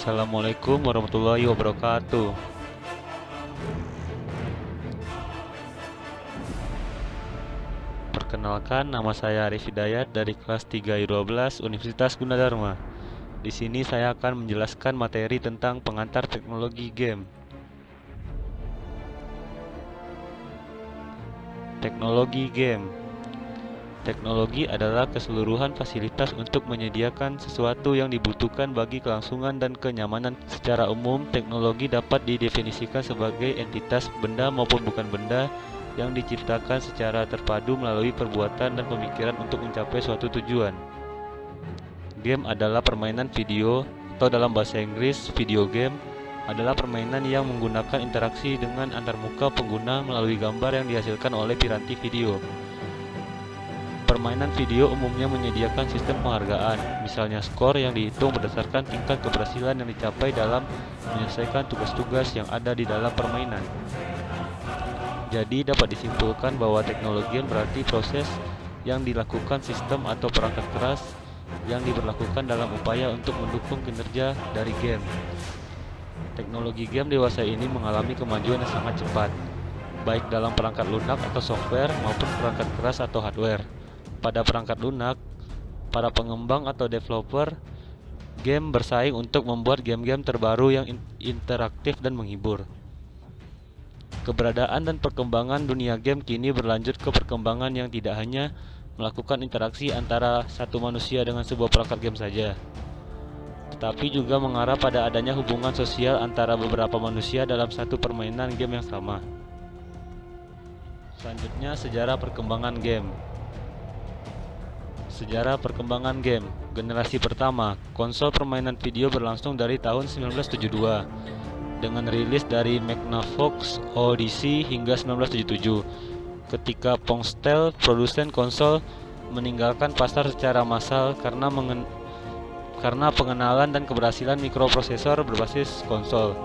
Assalamualaikum warahmatullahi wabarakatuh. Perkenalkan, nama saya Arif Hidayat dari kelas 3I12 Universitas Gunadarma. Di sini saya akan menjelaskan materi tentang pengantar teknologi game. Teknologi game. Teknologi adalah keseluruhan fasilitas untuk menyediakan sesuatu yang dibutuhkan bagi kelangsungan dan kenyamanan. Secara umum, teknologi dapat didefinisikan sebagai entitas benda maupun bukan benda yang diciptakan secara terpadu melalui perbuatan dan pemikiran untuk mencapai suatu tujuan. Game adalah permainan video, atau dalam bahasa Inggris, video game adalah permainan yang menggunakan interaksi dengan antarmuka pengguna melalui gambar yang dihasilkan oleh piranti video. Permainan video umumnya menyediakan sistem penghargaan, misalnya skor yang dihitung berdasarkan tingkat keberhasilan yang dicapai dalam menyelesaikan tugas-tugas yang ada di dalam permainan. Jadi dapat disimpulkan bahwa teknologi berarti proses yang dilakukan sistem atau perangkat keras yang diberlakukan dalam upaya untuk mendukung kinerja dari game. Teknologi game dewasa ini mengalami kemajuan yang sangat cepat, baik dalam perangkat lunak atau software maupun perangkat keras atau hardware. Pada perangkat lunak, para pengembang atau developer game bersaing untuk membuat game-game terbaru yang interaktif dan menghibur. Keberadaan dan perkembangan dunia game kini berlanjut ke perkembangan yang tidak hanya melakukan interaksi antara satu manusia dengan sebuah perangkat game saja, tetapi juga mengarah pada adanya hubungan sosial antara beberapa manusia dalam satu permainan game yang sama. Selanjutnya, sejarah perkembangan game. Sejarah perkembangan game. Generasi pertama, konsol permainan video berlangsung dari tahun 1972 dengan rilis dari Magnavox Odyssey hingga 1977. Ketika Pongstel, produsen konsol, meninggalkan pasar secara massal karena pengenalan dan keberhasilan mikroprosesor berbasis konsol.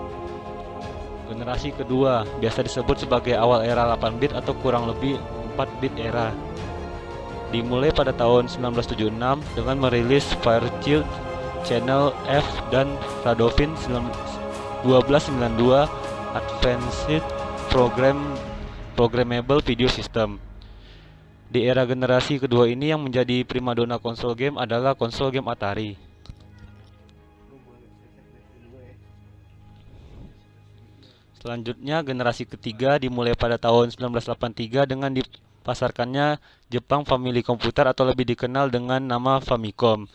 Generasi kedua, biasa disebut sebagai awal era 8-bit atau kurang lebih 4-bit era, dimulai pada tahun 1976 dengan merilis Fairchild, Channel F, dan Radovin 1292 Advanced Programmable Video System. Di era generasi kedua ini yang menjadi primadona konsol game adalah konsol game Atari. Selanjutnya, generasi ketiga dimulai pada tahun 1983 dengan dipasarkannya Jepang Family Computer atau lebih dikenal dengan nama Famicom.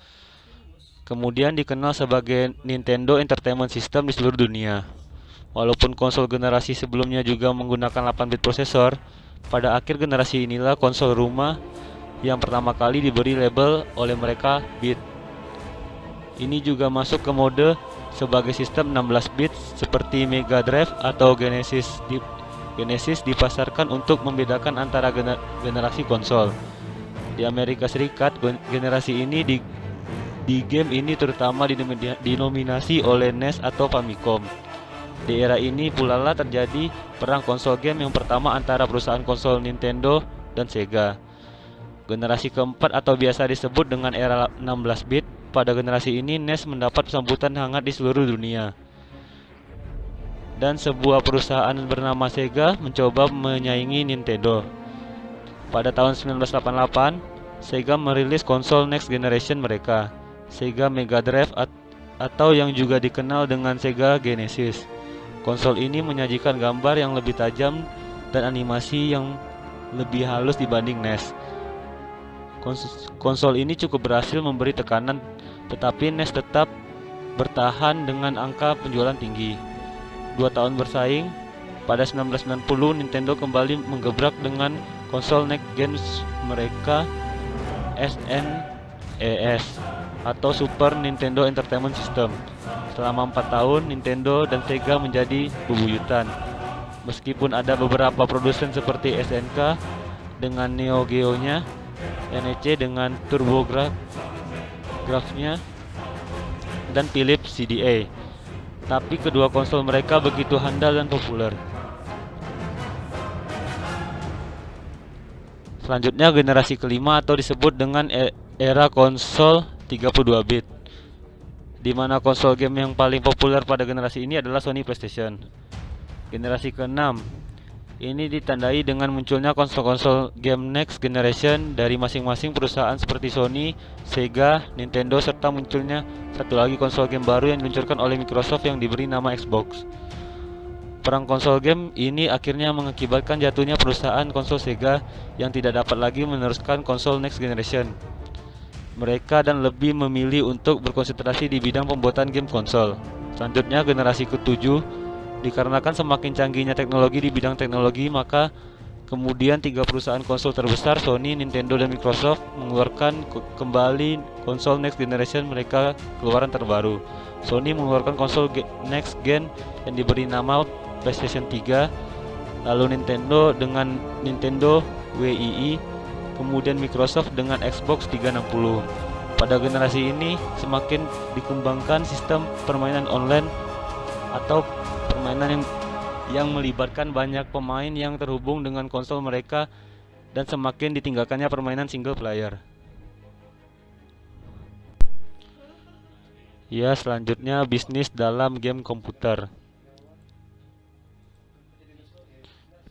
Kemudian dikenal sebagai Nintendo Entertainment System di seluruh dunia. Walaupun konsol generasi sebelumnya juga menggunakan 8-bit prosesor, pada akhir generasi inilah konsol rumah yang pertama kali diberi label oleh mereka bit. Ini juga masuk ke mode sebagai sistem 16-bit seperti Mega Drive atau Genesis. Genesis dipasarkan untuk membedakan antara generasi konsol. Di Amerika Serikat, generasi ini di game ini terutama dinominasi oleh NES atau Famicom. Di era ini pula lah terjadi perang konsol game yang pertama antara perusahaan konsol Nintendo dan Sega. Generasi keempat atau biasa disebut dengan era 16-bit, pada generasi ini NES mendapat sambutan hangat di seluruh dunia. Dan sebuah perusahaan bernama Sega mencoba menyaingi Nintendo. Pada tahun 1988, Sega merilis konsol next generation mereka, Sega Mega Drive atau yang juga dikenal dengan Sega Genesis. Konsol ini menyajikan gambar yang lebih tajam dan animasi yang lebih halus dibanding NES. Konsol ini cukup berhasil memberi tekanan, tetapi NES tetap bertahan dengan angka penjualan tinggi. 2 tahun bersaing, pada 1990 Nintendo kembali menggebrak dengan konsol next gen mereka SNES atau Super Nintendo Entertainment System. Selama 4 tahun, Nintendo dan Sega menjadi bebuyutan. Meskipun ada beberapa produsen seperti SNK dengan Neo Geo-nya, NEC dengan TurboGrafx-nya, dan Philips CDA, tapi kedua konsol mereka begitu handal dan populer. Selanjutnya, generasi kelima atau disebut dengan era konsol 32-bit. di mana konsol game yang paling populer pada generasi ini adalah Sony PlayStation. Generasi ke-6 ini ditandai dengan munculnya konsol-konsol game next generation dari masing-masing perusahaan seperti Sony, Sega, Nintendo, serta munculnya satu lagi konsol game baru yang diluncurkan oleh Microsoft yang diberi nama Xbox. Perang konsol game ini akhirnya mengakibatkan jatuhnya perusahaan konsol Sega yang tidak dapat lagi meneruskan konsol next generation. Mereka dan lebih memilih untuk berkonsentrasi di bidang pembuatan game konsol. Selanjutnya generasi ke-7, dikarenakan semakin canggihnya teknologi di bidang teknologi, maka kemudian tiga perusahaan konsol terbesar Sony, Nintendo, dan Microsoft mengeluarkan kembali konsol next generation mereka keluaran terbaru. Sony mengeluarkan konsol next gen yang diberi nama PlayStation 3, lalu Nintendo dengan Nintendo Wii, kemudian Microsoft dengan Xbox 360. Pada generasi ini semakin dikembangkan sistem permainan online atau permainan yang melibatkan banyak pemain yang terhubung dengan konsol mereka dan semakin ditinggalkannya permainan single player. Ya, selanjutnya bisnis dalam game komputer.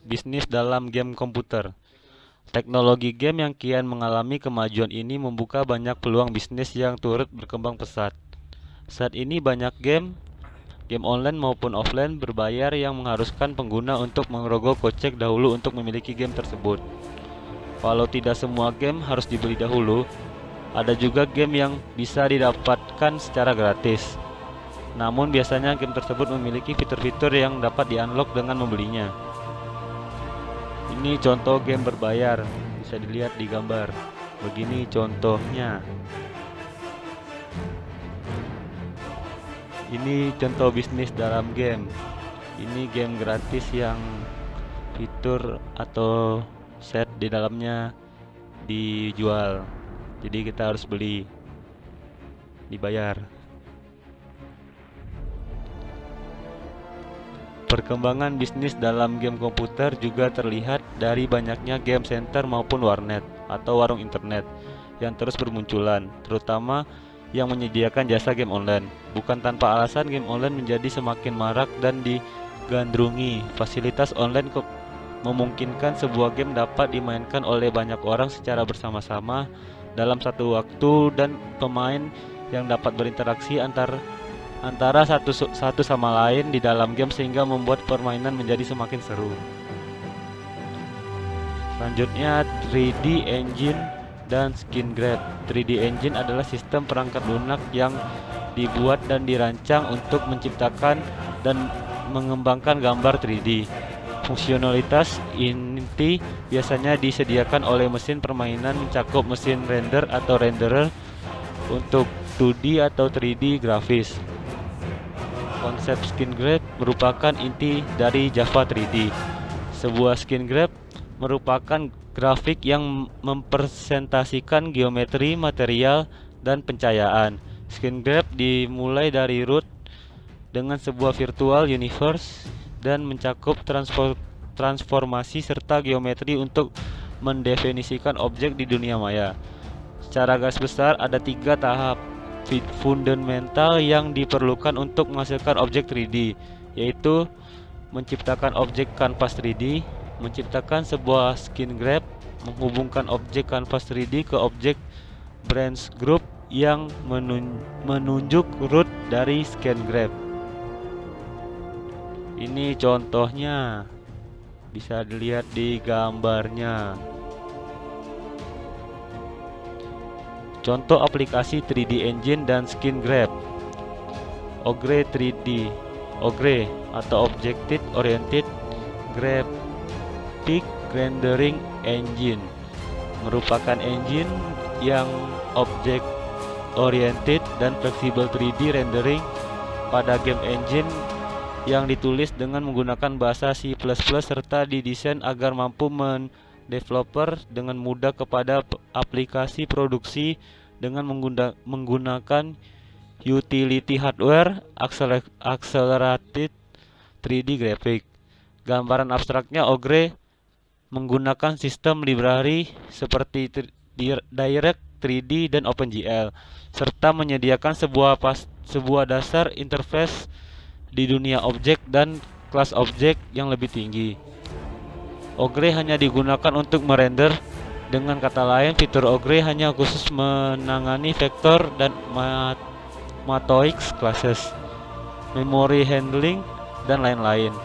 Bisnis dalam game komputer. Teknologi game yang kian mengalami kemajuan ini membuka banyak peluang bisnis yang turut berkembang pesat. Saat ini banyak game online maupun offline berbayar yang mengharuskan pengguna untuk merogoh kocek dahulu untuk memiliki game tersebut. Walau tidak semua game harus dibeli dahulu, ada juga game yang bisa didapatkan secara gratis. Namun biasanya game tersebut memiliki fitur-fitur yang dapat di-unlock dengan membelinya. Ini contoh game berbayar, bisa dilihat di gambar. Begini contohnya. Ini contoh bisnis dalam game. Ini game gratis yang fitur atau set di dalamnya dijual. Jadi kita harus beli, dibayar. Perkembangan bisnis dalam game komputer juga terlihat dari banyaknya game center maupun warnet atau warung internet yang terus bermunculan, terutama yang menyediakan jasa game online. Bukan tanpa alasan game online menjadi semakin marak dan digandrungi. Fasilitas online memungkinkan sebuah game dapat dimainkan oleh banyak orang secara bersama-sama dalam satu waktu dan pemain yang dapat berinteraksi antara satu sama lain di dalam game sehingga membuat permainan menjadi semakin seru. Selanjutnya 3D Engine dan Skin Grab. 3D Engine adalah sistem perangkat lunak yang dibuat dan dirancang untuk menciptakan dan mengembangkan gambar 3D. Fungsionalitas inti biasanya disediakan oleh mesin permainan mencakup mesin render atau renderer untuk 2D atau 3D grafis. Konsep skin grab merupakan inti dari Java 3D. Sebuah skin grab merupakan grafik yang mempresentasikan geometri, material, dan pencahayaan. Skin grab dimulai dari root dengan sebuah virtual universe dan mencakup transformasi serta geometri untuk mendefinisikan objek di dunia maya. Secara garis besar ada 3 tahap fundamental yang diperlukan untuk menghasilkan objek 3D, yaitu menciptakan objek kanvas 3D, menciptakan sebuah skin grab, menghubungkan objek kanvas 3D ke objek branch group yang menunjuk root dari skin grab. Ini contohnya, bisa dilihat di gambarnya. Contoh aplikasi 3D Engine dan Skin Grab. Ogre 3D. Ogre atau Objective Oriented Graphic Rendering Engine merupakan engine yang object oriented dan fleksibel 3D rendering pada game engine yang ditulis dengan menggunakan bahasa C++ serta didesain agar mampu developer dengan mudah kepada aplikasi produksi dengan menggunakan utility hardware accelerated 3D graphic. Gambaran abstraknya, Ogre menggunakan sistem library seperti Direct 3D dan OpenGL serta menyediakan sebuah sebuah dasar interface di dunia objek dan kelas objek yang lebih tinggi. Ogre hanya digunakan untuk merender. Dengan kata lain, fitur Ogre hanya khusus menangani vektor dan matrix classes, memory handling, dan lain-lain.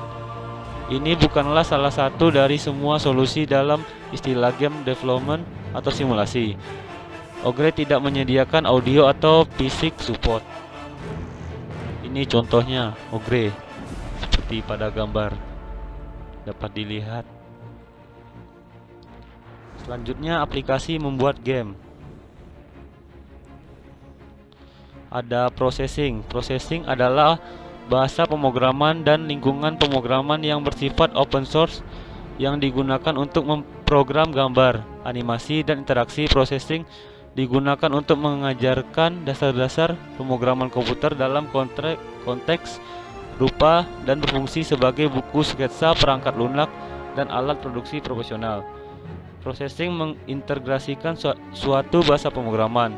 Ini bukanlah salah satu dari semua solusi dalam istilah game development atau simulasi. Ogre tidak menyediakan audio atau fisik support. Ini contohnya Ogre seperti pada gambar dapat dilihat. Selanjutnya, aplikasi membuat game. Ada processing. Processing adalah bahasa pemrograman dan lingkungan pemrograman yang bersifat open source yang digunakan untuk memprogram gambar, animasi, dan interaksi. Processing digunakan untuk mengajarkan dasar-dasar pemrograman komputer dalam konteks rupa dan berfungsi sebagai buku sketsa, perangkat lunak, dan alat produksi profesional. Processing mengintegrasikan suatu bahasa pemrograman,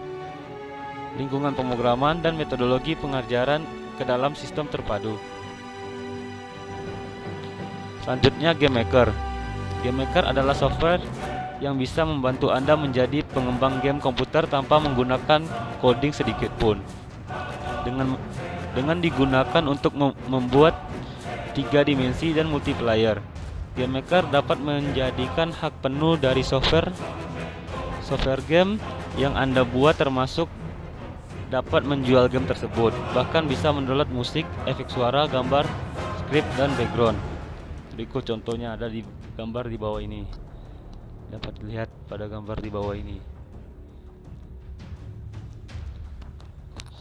lingkungan pemrograman, dan metodologi pengajaran ke dalam sistem terpadu. Selanjutnya, Game Maker. Game Maker adalah software yang bisa membantu Anda menjadi pengembang game komputer tanpa menggunakan coding sedikit pun. Dengan digunakan untuk membuat 3 dimensi dan multiplayer. Game Maker dapat menjadikan hak penuh dari software game yang Anda buat, termasuk dapat menjual game tersebut, bahkan bisa mendownload musik, efek suara, gambar, skrip, dan background. Berikut contohnya ada di gambar di bawah ini. Dapat dilihat pada gambar di bawah ini.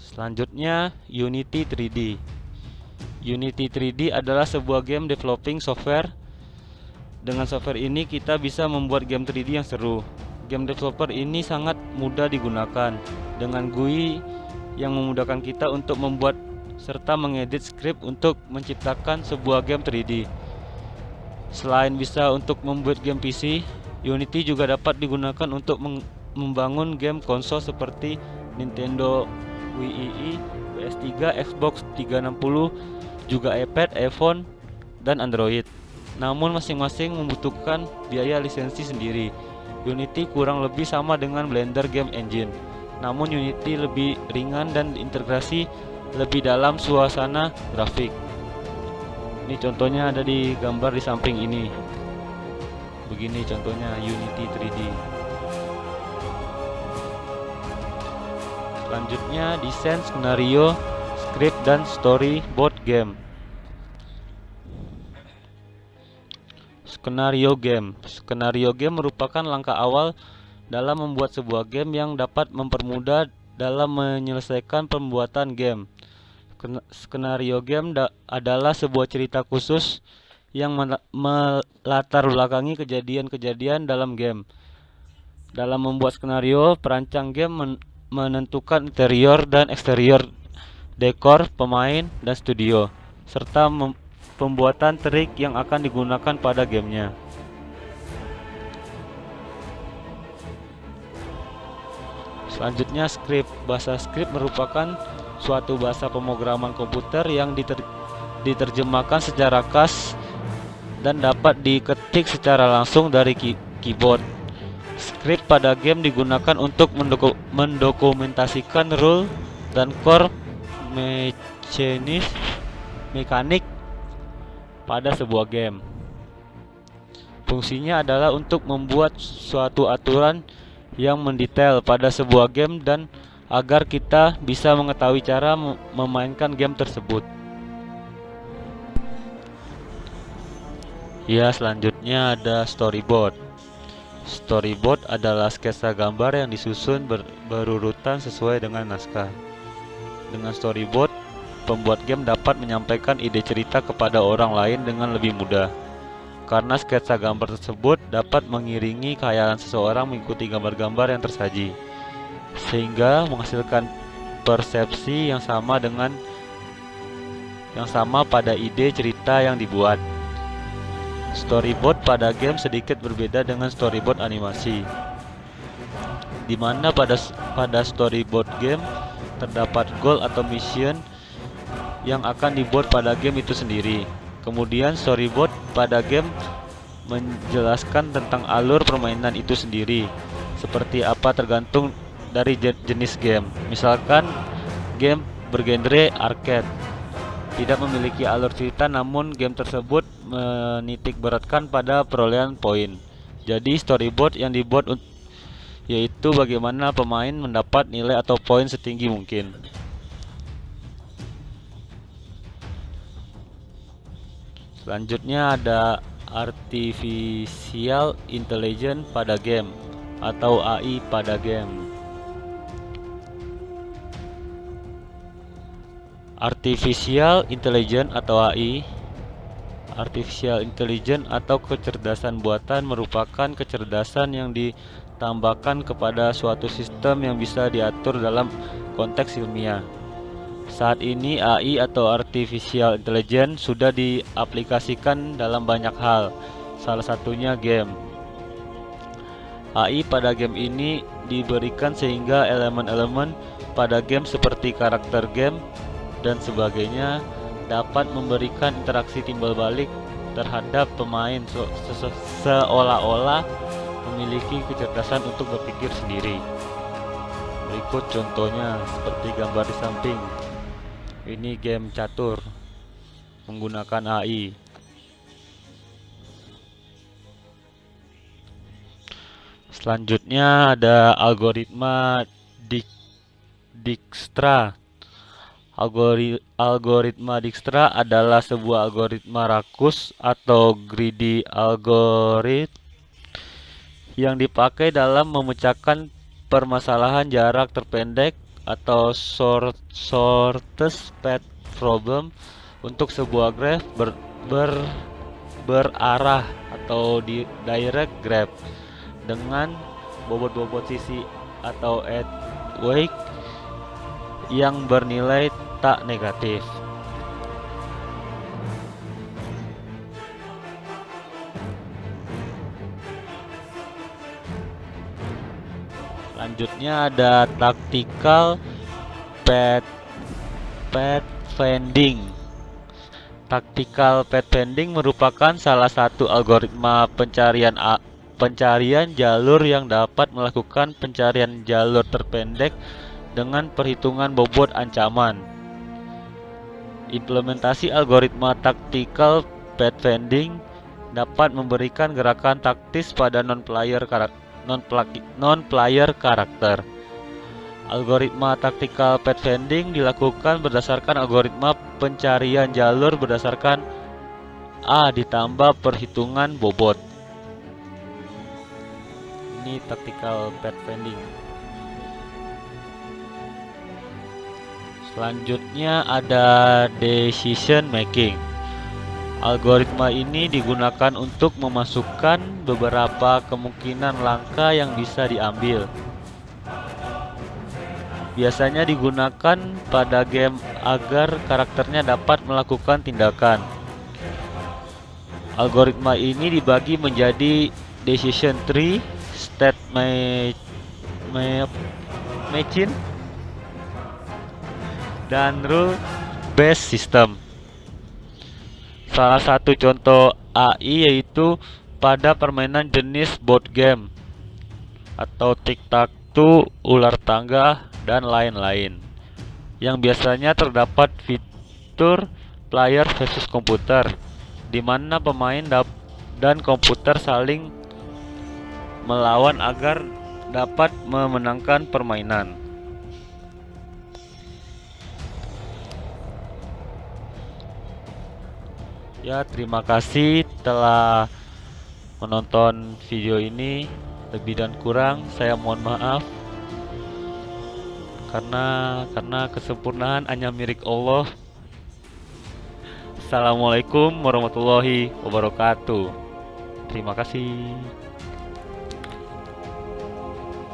Selanjutnya, Unity 3D. Unity 3D adalah sebuah game developing software. Dengan software ini kita bisa membuat game 3D yang seru. Game developer ini sangat mudah digunakan dengan GUI yang memudahkan kita untuk membuat serta mengedit skrip untuk menciptakan sebuah game 3D. Selain bisa untuk membuat game PC, Unity juga dapat digunakan untuk membangun game konsol seperti Nintendo Wii, PS3, Xbox 360, juga iPad, iPhone, dan Android. Namun masing-masing membutuhkan biaya lisensi sendiri. Unity kurang lebih sama dengan Blender Game Engine, namun Unity lebih ringan dan integrasi lebih dalam suasana grafik. Ini contohnya ada di gambar di samping ini. Begini contohnya Unity 3D. Selanjutnya, desain skenario, script, dan storyboard game. Skenario game. Skenario game merupakan langkah awal dalam membuat sebuah game yang dapat mempermudah dalam menyelesaikan pembuatan game. Skenario game adalah sebuah cerita khusus yang melatar belakangi kejadian-kejadian dalam game. Dalam membuat skenario, perancang game menentukan interior dan eksterior, dekor, pemain, dan studio, serta pembuatan trik yang akan digunakan pada gamenya. Selanjutnya, script. Bahasa script merupakan suatu bahasa pemrograman komputer yang diterjemahkan secara khas dan dapat diketik secara langsung dari keyboard. Script pada game digunakan untuk mendokumentasikan rule dan core mekanik pada sebuah game. Fungsinya adalah untuk membuat suatu aturan yang mendetail pada sebuah game dan agar kita bisa mengetahui cara memainkan game tersebut. Ya, selanjutnya ada storyboard. Storyboard adalah sketsa gambar yang disusun berurutan sesuai dengan naskah. Dengan storyboard, pembuat game dapat menyampaikan ide cerita kepada orang lain dengan lebih mudah. Karena sketsa gambar tersebut dapat mengiringi khayalan seseorang mengikuti gambar-gambar yang tersaji, sehingga menghasilkan persepsi yang sama pada ide cerita yang dibuat. Storyboard pada game sedikit berbeda dengan storyboard animasi, di mana pada storyboard game terdapat goal atau mission yang akan dibuat pada game itu sendiri. Kemudian storyboard pada game menjelaskan tentang alur permainan itu sendiri, seperti apa tergantung dari jenis game. Misalkan game bergenre arcade tidak memiliki alur cerita, namun game tersebut menitik beratkan pada perolehan poin. Jadi storyboard yang dibuat yaitu bagaimana pemain mendapat nilai atau poin setinggi mungkin. Selanjutnya ada Artificial Intelligence pada game atau AI pada game. Artificial Intelligence atau AI, Artificial Intelligence atau kecerdasan buatan merupakan kecerdasan yang ditambahkan kepada suatu sistem yang bisa diatur dalam konteks ilmiah. Saat ini AI atau Artificial Intelligence sudah diaplikasikan dalam banyak hal, salah satunya game. AI pada game ini diberikan sehingga elemen-elemen pada game seperti karakter game dan sebagainya dapat memberikan interaksi timbal balik terhadap pemain seolah-olah memiliki kecerdasan untuk berpikir sendiri. Berikut contohnya seperti gambar di samping. Ini game catur menggunakan AI. Selanjutnya ada algoritma Dijkstra. Algoritma Dijkstra adalah sebuah algoritma rakus atau greedy algorithm yang dipakai dalam memecahkan permasalahan jarak terpendek atau shortest path problem untuk sebuah graph berarah atau direct graph dengan bobot-bobot sisi atau edge weight yang bernilai tak negatif. Selanjutnya ada tactical pathfinding. Tactical pathfinding merupakan salah satu algoritma pencarian jalur yang dapat melakukan pencarian jalur terpendek dengan perhitungan bobot ancaman. Implementasi algoritma tactical pathfinding dapat memberikan gerakan taktis pada non-player karakter. Algoritma tactical pathfinding dilakukan berdasarkan algoritma pencarian jalur berdasarkan A ditambah perhitungan bobot. Ini tactical pathfinding. Selanjutnya ada decision making. Algoritma ini digunakan untuk memasukkan beberapa kemungkinan langkah yang bisa diambil. Biasanya digunakan pada game agar karakternya dapat melakukan tindakan. Algoritma ini dibagi menjadi decision tree, state machine, dan rule based system. Salah satu contoh AI yaitu pada permainan jenis board game atau tic-tac-toe, ular tangga, dan lain-lain, yang biasanya terdapat fitur player versus komputer, di mana pemain dan komputer saling melawan agar dapat memenangkan permainan. Ya, terima kasih telah menonton video ini. Lebih dan kurang saya mohon maaf, karena kesempurnaan hanya milik Allah. Assalamualaikum warahmatullahi wabarakatuh. Terima kasih.